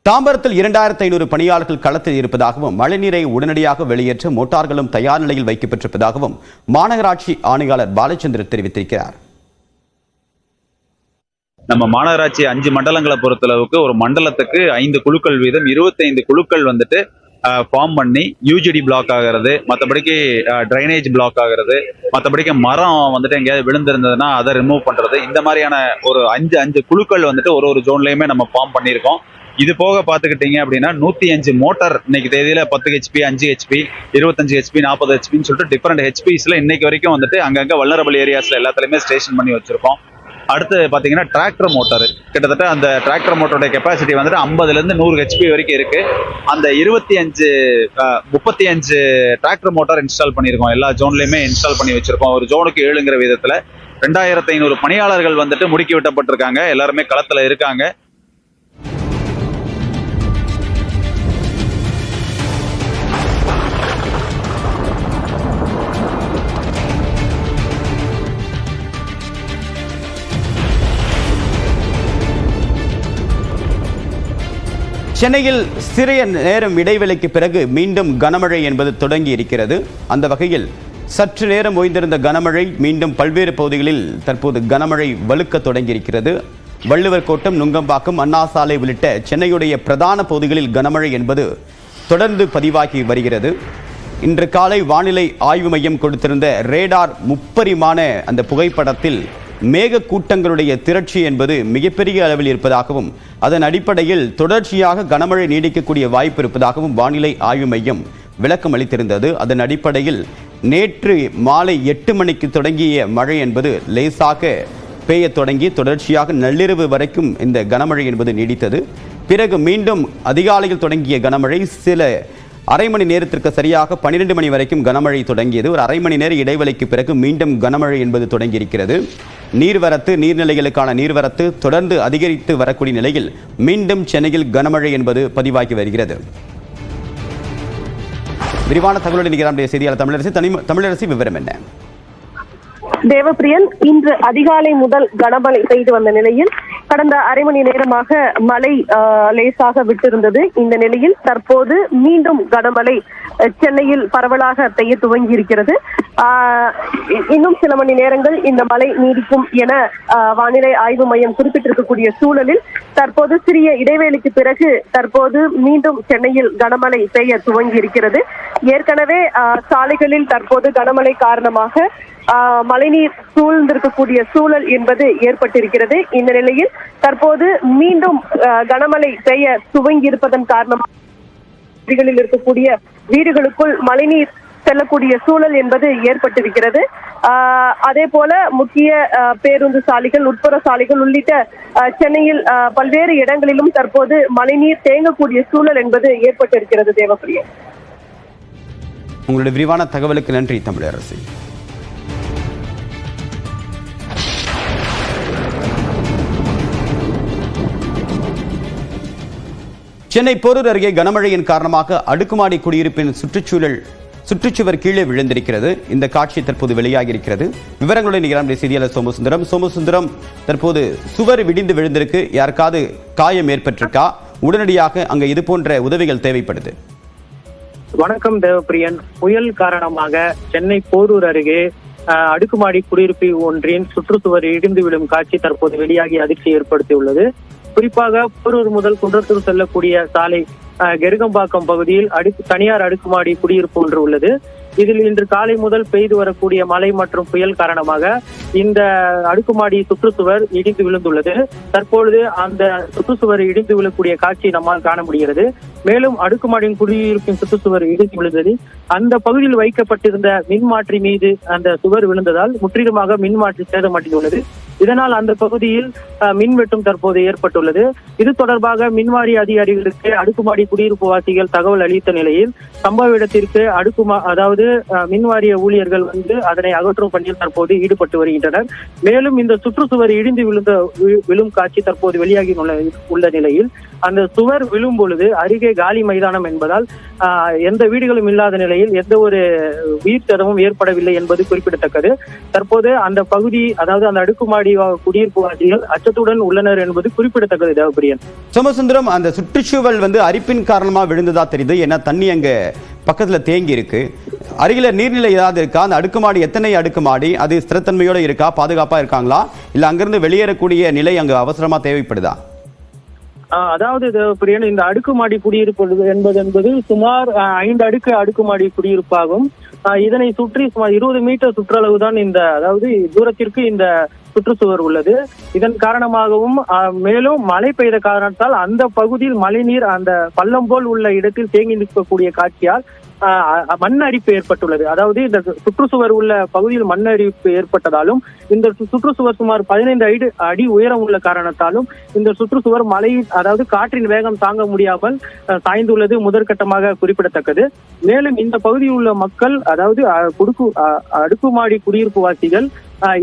தாம்பரத்தில் 2500 பணியாளர்கள் களத்தில் இருப்பதாகவும் மழைநீரை உடனடியாக வெளியேற்ற மோட்டார்களும் தயார் நிலையில் வைக்கப்பட்டிருப்பதாகவும் மாநகராட்சி ஆணையாளர் பாலச்சந்திரன் தெரிவித்திருக்கிறார். நம்ம மாநகராட்சி 5 மண்டலங்களை பொறுத்தளவுக்கு ஒரு மண்டலத்துக்கு 5 குழுக்கள் வீதம் 25 குழுக்கள் ஃபார்ம் பண்ணி யூஜிடி பிளாக் ஆகிறது, மற்றபடிக்கு ட்ரைனேஜ் பிளாக் ஆகிறது, மற்றபடிக்கு மரம் எங்கேயாவது விழுந்திருந்ததுன்னா அதை ரிமூவ் பண்றது, இந்த மாதிரியான ஒரு 5 குழுக்கள் ஒரு ஜோன்லயுமே நம்ம ஃபார்ம் பண்ணியிருக்கோம். இது போக பாத்துக்கிட்டீங்க அப்படின்னா 105 மோட்டார் இன்னைக்கு தேதியில 10 ஹெச்பி, 5 ஹெச்பி, 25 ஹெச்பி, 40 ஹெச்பின்னு சொல்லிட்டு டிஃபரெண்ட் ஹெச்பிஸ்ல இன்னைக்கு வரைக்கும் அங்கங்க வல்னரபிள் ஏரியாஸ்ல எல்லாத்துலயுமே ஸ்டேஷன் பண்ணி வச்சிருக்கோம். அடுத்து பாத்தீங்கன்னா டிராக்டர் மோட்டார், கிட்டத்தட்ட அந்த டிராக்டர் மோட்டரோட கெப்பாசிட்டி 50ல இருந்து 100 ஹெச்பி வரைக்கும் இருக்கு. அந்த 35 டிராக்டர் மோட்டார் இன்ஸ்டால் பண்ணியிருக்கோம். எல்லா ஜோன்லயுமே இன்ஸ்டால் பண்ணி வச்சிருக்கோம். ஒரு ஜோனுக்கு 7ங்கிற விதத்துல 2500 பணியாளர்கள் முடுக்கி விட்டப்பட்டிருக்காங்க. எல்லாருமே களத்துல இருக்காங்க. சென்னையில் சிறிய நேரம் இடைவெளிக்கு பிறகு மீண்டும் கனமழை என்பது தொடங்கி இருக்கிறது. அந்த வகையில் சற்று நேரம் ஓய்ந்திருந்த கனமழை மீண்டும் பல்வேறு பகுதிகளில் தற்போது கனமழை வலுக்க தொடங்கி இருக்கிறது. வள்ளுவர் கோட்டம், நுங்கம்பாக்கம், அண்ணா சாலை உள்ளிட்ட சென்னையுடைய பிரதான பகுதிகளில் கனமழை என்பது தொடர்ந்து பதிவாகி வருகிறது. இன்று காலை வானிலை ஆய்வு மையம் கொடுத்திருந்த ரேடார் முப்பரிமாண அந்த புகைப்படத்தில் மேக கூட்டங்களுடைய திரட்சி என்பது மிகப்பெரிய அளவில் இருப்பதாகவும் அதன் அடிப்படையில் தொடர்ச்சியாக கனமழை நீடிக்கக்கூடிய வாய்ப்பு இருப்பதாகவும் வானிலை ஆய்வு மையம் விளக்கம் அளித்திருந்தது. அதன் அடிப்படையில் நேற்று மாலை 8 மணிக்கு தொடங்கிய மழை என்பது லேசாக பெய்ய தொடங்கி தொடர்ச்சியாக நள்ளிரவு வரைக்கும் இந்த கனமழை என்பது நீடித்தது. பிறகு மீண்டும் அதிகாலையில் தொடங்கிய கனமழை சில அரை மணி நேரத்திற்கு சரியாக 12 மணி வரைக்கும் கனமழை தொடங்கியது. ஒரு அரை மணி நேர இடைவெளிக்கு பிறகு மீண்டும் கனமழை என்பது தொடங்கியிருக்கிறது. நீர்நிலைகளுக்கான நீர்வரத்து தொடர்ந்து அதிகரித்து வரக்கூடிய நிலையில் மீண்டும் சென்னையில் கனமழை என்பது பதிவாகி வருகிறது. விரிவான தகவலுடன் நிகழ்ச்சிய செய்தியாளர் தமிழரசி, விவரம் என்ன? தேவப்பிரியன், இன்று அதிகாலை முதல் கனமழை பெய்து வந்த நிலையில் கடந்த அரை மணி நேரமாக மழை லேசாக விட்டிருந்தது. இந்த நிலையில் தற்போது மீண்டும் கனமழை சென்னையில் பரவலாக பெய்ய துவங்கி இருக்கிறது. இன்னும் சில மணி நேரங்கள் இந்த மழை நீடிக்கும் என வானிலை ஆய்வு மையம் குறிப்பிட்டிருக்கக்கூடிய சூழலில் தற்போது சிறிய இடைவேளைக்கு பிறகு தற்போது மீண்டும் சென்னையில் கனமழை பெய்ய துவங்கி இருக்கிறது. ஏற்கனவே சாலைகளில் தற்போது கனமழை காரணமாக மழைநீர் சூழ்ந்திருக்கக்கூடிய சூழல் என்பது ஏற்பட்டிருக்கிறது. இந்த நிலையில் தற்போது மீண்டும் கனமழை பெய்ய துவங்கி இருப்பதன் காரணமாக இருக்கக்கூடிய வீடுகளுக்குள் மழைநீர் செல்லக்கூடிய சூழல் என்பது ஏற்பட்டிருக்கிறது. அதே போல முக்கிய பேருந்து சாலைகள், உட்புற சாலைகள் உள்ளிட்ட சென்னையில் பல்வேறு இடங்களிலும் தற்போது மழைநீர் தேங்கக்கூடிய சூழல் என்பது ஏற்பட்டிருக்கிறது. தேவப்பிரியன், உங்களுடைய விரிவான தகவலுக்கு நன்றி தமிழரசி. சென்னை போரூர் அருகே கனமழையின் காரணமாக அடுக்குமாடி குடியிருப்பின் சுற்றுச்சுவர் கீழே விழுந்திருக்கிறது. இந்த காட்சி தற்போது வெளியாகி இருக்கிறது. விவரங்களுடன் நிகழ்ச்சி செய்தியாளர் சோமசுந்தரம், தற்போது சுவர் விடிந்து விழுந்திருக்கு. யாருக்காவது காயம் ஏற்பட்டிருக்கா? உடனடியாக அங்க இது போன்ற உதவிகள் தேவைப்படுது. வணக்கம் தேவப்பிரியன். புயல் காரணமாக சென்னை போரூர் அருகே அடுக்குமாடி குடியிருப்பு ஒன்றின் சுற்றுச்சுவர் இடிந்து விழும் காட்சி தற்போது வெளியாகி அதிர்ச்சி ஏற்படுத்தியுள்ளது. குறிப்பாக போரூர் முதல் குன்றத்தூர் செல்லக்கூடிய சாலை கெருகம்பாக்கம் பகுதியில் தனியார் அடுக்குமாடி குடியிருப்பு ஒன்று உள்ளது. இதில் இன்று காலை முதல் பெய்து வரக்கூடிய மழை மற்றும் புயல் காரணமாக இந்த அடுக்குமாடி சுற்றுச்சுவர் இடிந்து விழுந்துள்ளது. தற்பொழுது அந்த சுற்றுச்சுவர் இடிந்து விழக்கூடிய காட்சி நம்மால் காண முடிகிறது. மேலும் அடுக்குமாடியின் குடியிருப்பின் சுற்றுச்சுவர் இடிந்து விழுந்ததில் அந்த பகுதியில் வைக்கப்பட்டிருந்த மின்மாற்றி மீது அந்த சுவர் விழுந்ததால் முற்றிலுமாக மின்மாற்றி சேதமடைந்துள்ளது. இதனால் அந்த பகுதியில் மின்வெட்டும் தற்போது ஏற்பட்டுள்ளது. இது தொடர்பாக மின்வாரிய அதிகாரிகளுக்கு அடுக்குமாடி குடியிருப்பு வாசிகள் தகவல் அளித்த நிலையில் சம்பவ இடத்திற்கு அதாவது மின்வாரிய ஊழியர்கள் அதனை அகற்றும் பணியில் தற்போது ஈடுபட்டு வருகின்றனர். மேலும் இந்த சுற்றுச்சுவர் இடிந்து விழும் காட்சி தற்போது வெளியாகி உள்ள நிலையில் அந்த சுவர் விழும் பொழுது அருகே காலி மைதானம் என்பதால் எந்த வீடுகளும் இல்லாத நிலையில் எந்த ஒரு உயிர் சேதமும் ஏற்படவில்லை என்பது குறிப்பிடத்தக்கது. தற்போது அந்த பகுதி, அதாவது அந்த அடுக்குமாடி குடியிருப்பு வாசிகள் அச்சத்துடன் உள்ளனர் என்பது குறிப்பிடத்தக்கது. தேவப்பிரியன். சோமசுந்தரம், அந்த சுற்றுச்சூழல் அரிப்பின் காரணமா விழுந்ததா தெரியுது. ஏன்னா தண்ணி அங்க பக்கத்துல தேங்கி இருக்கு. அருகில நீர்நிலை ஏதாவது இருக்கா? அந்த அடுக்குமாடி எத்தனை அடுக்குமாடி? அது ஸ்திரத்தன்மையோட இருக்கா? பாதுகாப்பா இருக்காங்களா? இல்ல அங்கிருந்து வெளியேறக்கூடிய நிலை அங்கு அவசரமா தேவைப்படுதா? அதாவது தேவப்பிரியன், இந்த அடுக்குமாடி குடியிருப்பு என்பது சுமார் 5 அடுக்குமாடி குடியிருப்பாகும். இதனை சுற்றி சுமார் 20 மீட்டர் சுற்றளவு தான் அதாவது தூரத்திற்கு இந்த சுற்றுச்சுவர் உள்ளது. இதன் காரணமாகவும் மேலும் மழை பெய்த காரணத்தால் அந்த பகுதியில் மழைநீர் அந்த பள்ளம் போல் உள்ள இடத்தில் தேங்கி நிற்கக்கூடிய காட்சியால் மண் அரிப்பு ஏற்பட்டுள்ளது. அதாவது இந்த சுற்றுச்சுவர் உள்ள பகுதியில் மண் அரிப்பு ஏற்பட்டதாலும் இந்த சுற்றுச்சுவர் சுமார் 15 அடி உயரம் உள்ள காரணத்தாலும் இந்த சுற்றுச்சுவர் மழை, அதாவது காற்றின் வேகம் தாங்க முடியாமல் சாய்ந்துள்ளது முதற்கட்டமாக குறிப்பிடத்தக்கது. மேலும் இந்த பகுதியில் உள்ள மக்கள், அதாவது அடுக்குமாடி குடியிருப்பு வாசிகள்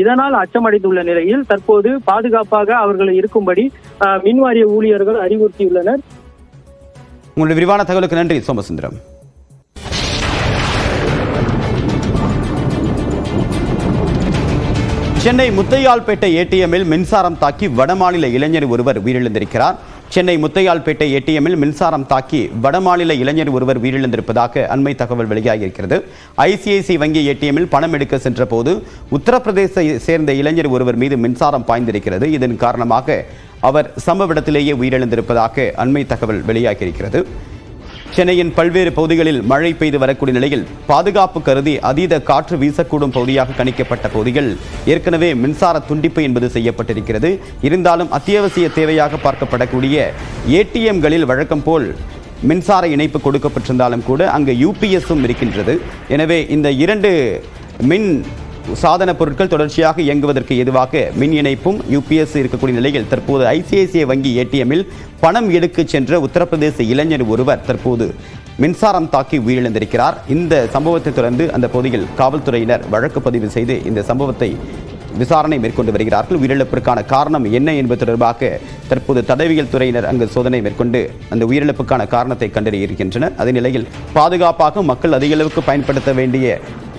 இதனால் அச்சமடைந்துள்ள நிலையில் தற்போது பாதுகாப்பாக அவர்கள் இருக்கும்படி மின்வாரிய ஊழியர்கள் அறிவுறுத்தியுள்ளனர். உங்களுடைய விரிவான தகவலுக்கு நன்றி சோமசுந்தரம். சென்னை முத்தையால்பேட்டை ஏடிஎம்மில் மின்சாரம் தாக்கி வடமாநில இளைஞர் ஒருவர் உயிரிழந்திருக்கிறார். சென்னை முத்தையால்பேட்டை ஏடிஎம்மில் மின்சாரம் தாக்கி வடமாநில இளைஞர் ஒருவர் உயிரிழந்திருப்பதாக அண்மை தகவல் வெளியாகியிருக்கிறது. ஐசிஐசி வங்கி ஏடிஎம்மில் பணம் எடுக்க சென்ற போது உத்தரப்பிரதேசத்தை சேர்ந்த இளைஞர் ஒருவர் மீது மின்சாரம் பாய்ந்திருக்கிறது. இதன் காரணமாக அவர் சம்பவ இடத்திலேயே உயிரிழந்திருப்பதாக அண்மை தகவல் வெளியாகியிருக்கிறது. சென்னையின் பல்வேறு பகுதிகளில் மழை பெய்து வரக்கூடிய நிலையில் பாதுகாப்பு கருதி அதீத காற்று வீசக்கூடும் பகுதியாக கணிக்கப்பட்ட பகுதிகள் ஏற்கனவே மின்சார துண்டிப்பு என்பது செய்யப்பட்டிருக்கிறது. இருந்தாலும் அத்தியாவசிய தேவையாக பார்க்கப்படக்கூடிய ஏடிஎம்களில் வழக்கம் போல் மின்சார இணைப்பு கொடுக்கப்பட்டிருந்தாலும் கூட அங்கு யூபிஎஸும் இருக்கின்றது. எனவே இந்த 2 மின் சாதன பொருட்கள் தொடர்ச்சியாக இயங்குவதற்கு ஏதுவாக மின் இணைப்பும் யூபிஎஸ் இருக்கக்கூடிய நிலையில் தற்போது ஐசிஐசிஐ வங்கி ஏடிஎம்மில் பணம் எடுக்க சென்ற உத்தரப்பிரதேச இளைஞர் ஒருவர் தற்போது மின்சாரம் தாக்கி உயிரிழந்திருக்கிறார். இந்த சம்பவத்தை தொடர்ந்து அந்த பகுதியில் காவல்துறையினர் வழக்கு பதிவு செய்து இந்த சம்பவத்தை விசாரணை மேற்கொண்டு வருகிறார்கள். உயிரிழப்பிற்கான காரணம் என்ன என்பது தொடர்பாக தற்போது தடயவியல் துறையினர் அங்கு சோதனை மேற்கொண்டு அந்த உயிரிழப்புக்கான காரணத்தை கண்டறியிருக்கின்றனர். அதே நிலையில் பாதுகாப்பாக மக்கள் அதிக அளவுக்கு பயன்படுத்த வேண்டிய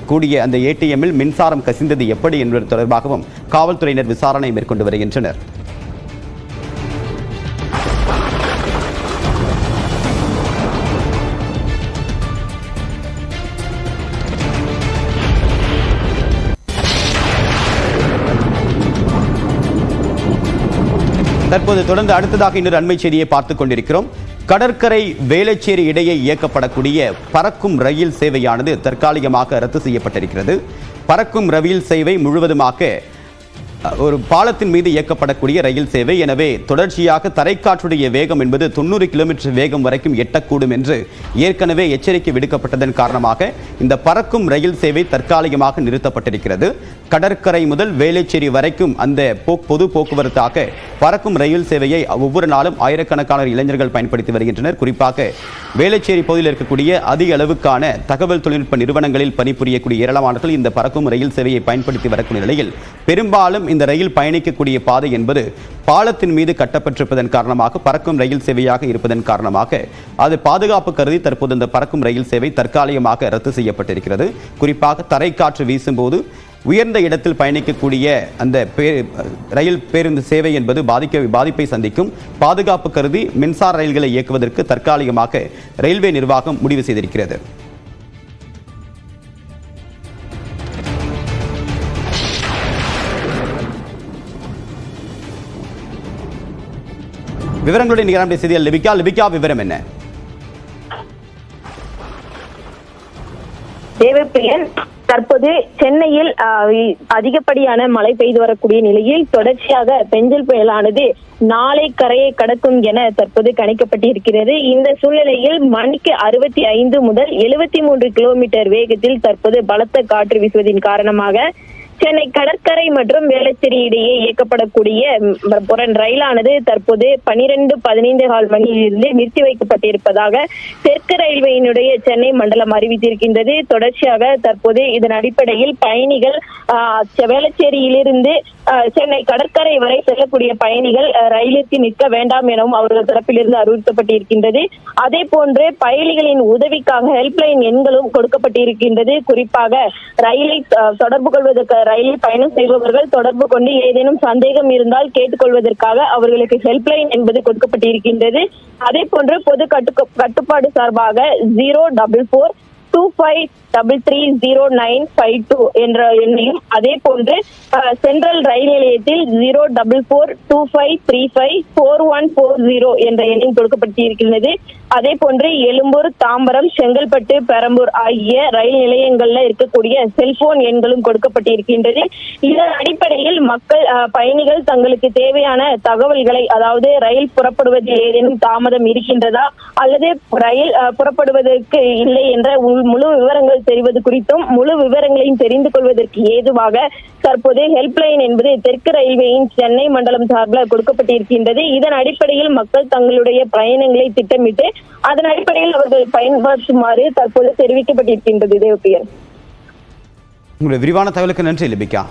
கூடிய அந்த ஏடிஎம்மில் மின்சாரம் கசிந்தது எப்படி என்பது தொடர்பாகவும் காவல்துறையினர் விசாரணை மேற்கொண்டு வருகின்றனர். தற்போது தொடர்ந்து அடுத்ததாக இன்னொரு அண்மை செய்தியை பார்த்துக் கொண்டிருக்கிறோம். கடற்கரை வேளச்சேரி இடையே இயக்கப்படக்கூடிய பறக்கும் ரயில் சேவையானது தற்காலிகமாக ரத்து செய்யப்பட்டிருக்கிறது. பறக்கும் ரயில் சேவை முழுவதுமாக ஒரு பாலத்தின் மீது இயக்கப்படக்கூடிய ரயில் சேவை. எனவே தொடர்ச்சியாக தரைக்காற்றுடைய வேகம் என்பது 90 கிலோமீட்டர் வேகம் வரைக்கும் எட்டக்கூடும் என்று ஏற்கனவே எச்சரிக்கை விடுக்கப்பட்டதன் காரணமாக இந்த பறக்கும் ரயில் சேவை தற்காலிகமாக நிறுத்தப்பட்டிருக்கிறது. கடற்கரை முதல் வேளச்சேரி வரைக்கும் அந்த பொது போக்குவரத்தாக பறக்கும் ரயில் சேவையை ஒவ்வொரு நாளும் ஆயிரக்கணக்கான இளைஞர்கள் பயன்படுத்தி வருகின்றனர். குறிப்பாக வேளச்சேரி பகுதியில் இருக்கக்கூடிய அதிக அளவுக்கான தகவல் தொழில்நுட்ப நிறுவனங்களில் பணிபுரியக்கூடிய ஏராளமானவர்கள் இந்த பறக்கும் ரயில் சேவையை பயன்படுத்தி வரக்கூடிய நிலையில் பெரும்பாலும் இந்த ரயில் பயணிக்கக்கூடிய பாதை என்பது பாலத்தின் மீது கட்டப்பட்டிருப்பதன் காரணமாக பறக்கும் ரயில் சேவையாக இருப்பதன் காரணமாக அது பாதுகாப்பு கருதி தற்போது இந்த பறக்கும் ரயில் சேவை தற்காலிகமாக ரத்து செய்யப்பட்டிருக்கிறது. குறிப்பாக தரைக்காற்று வீசும்போது உயர்ந்த இடத்தில் பயணிக்கக்கூடிய அந்த ரயில் பேருந்து சேவை என்பது பாதிப்பை சந்திக்கும். பாதுகாப்பு கருதி மின்சார ரயில்களை இயக்குவதற்கு தற்காலிகமாக ரயில்வே நிர்வாகம் முடிவு செய்திருக்கிறது. விவரங்களுடைய நிகழ்ச்சி செய்தியால் லிபிகா விவரம் என்ன? தேவப்பிரியன், தற்போது சென்னையில் அதிகப்படியான மழை பெய்து வரக்கூடிய நிலையில் தொடர்ச்சியாக பெஞ்சல் புயலானது நாளை கரையை கடக்கும் என தற்போது கணிக்கப்பட்டிருக்கிறது. இந்த சூழ்நிலையில் மணிக்கு 65 முதல் 73 கிலோமீட்டர் வேகத்தில் தற்போது பலத்த காற்று வீசுவதன் காரணமாக சென்னை கடற்கரை மற்றும் வேளச்சேரி இடையே இயக்கப்படக்கூடிய புறன் ரயிலானது தற்போது 12:15 மணியிலிருந்து நிறுத்தி வைக்கப்பட்டிருப்பதாக தெற்கு ரயில்வேயினுடைய சென்னை மண்டலம் அறிவித்திருக்கின்றது. தொடர்ச்சியாக தற்போது இதன் அடிப்படையில் பயணிகள் வேளச்சேரியிலிருந்து சென்னை கடற்கரை வரை செல்லக்கூடிய பயணிகள் ரயிலிற்கு நிற்க வேண்டாம் எனவும் அவர்கள் தரப்பிலிருந்து அறிவுறுத்தப்பட்டிருக்கின்றது. அதே போன்று பயணிகளின் உதவிக்காக ஹெல்ப்லைன் எண்களும் கொடுக்கப்பட்டிருக்கின்றது. குறிப்பாக ரயிலை தொடர்பு கொள்வதற்கு ரயிலில் பயணம் செய்பவர்கள் தொடர்பு கொண்டு ஏதேனும் சந்தேகம் இருந்தால் கேட்டுக்கொள்வதற்காக அவர்களுக்கு ஹெல்ப்லைன் என்பது கொடுக்கப்பட்டிருக்கின்றது. அதே போன்று பொது கட்டுப்பாடு சார்பாக 04425330952 என்ற எண்ணையும், அதே போன்று சென்ட்ரல் ரயில் நிலையத்தில் 04425354140 என்ற எண்ணையும் கொடுக்கப்பட்டிருக்கிறது. அதே போன்று எழும்பூர், தாம்பரம், செங்கல்பட்டு, பெரம்பூர் ஆகிய ரயில் நிலையங்கள்ல இருக்கக்கூடிய செல்போன் எண்களும் கொடுக்கப்பட்டிருக்கின்றது. இதன் அடிப்படையில் மக்கள் பயணிகள் தங்களுக்கு தேவையான தகவல்களை, அதாவது ரயில் புறப்படுவதில் ஏதேனும் தாமதம் இருக்கின்றதா அல்லது ரயில் புறப்படுவதற்கு இல்லை என்ற முழு விவரங்கள் தெரிவது குறித்தும் முழு விவரங்களையும் தெரிந்து கொள்வதற்கு ஏதுவாக தற்போது ஹெல்ப்லைன் என்பது தெற்கு ரயில்வேயின் சென்னை மண்டலம் சார்பில் கொடுக்கப்பட்டிருக்கின்றது. இதன் அடிப்படையில் மக்கள் தங்களுடைய பயணங்களை திட்டமிட்டு அதன் அடிப்படையில் அவர்கள் பயன்படுத்துமாறு தற்போது தெரிவிக்கப்பட்டிருக்கின்றது. தேவப்பிரியன், உங்களுடைய விரிவான தகவலுக்கு நன்றி லிபிகா.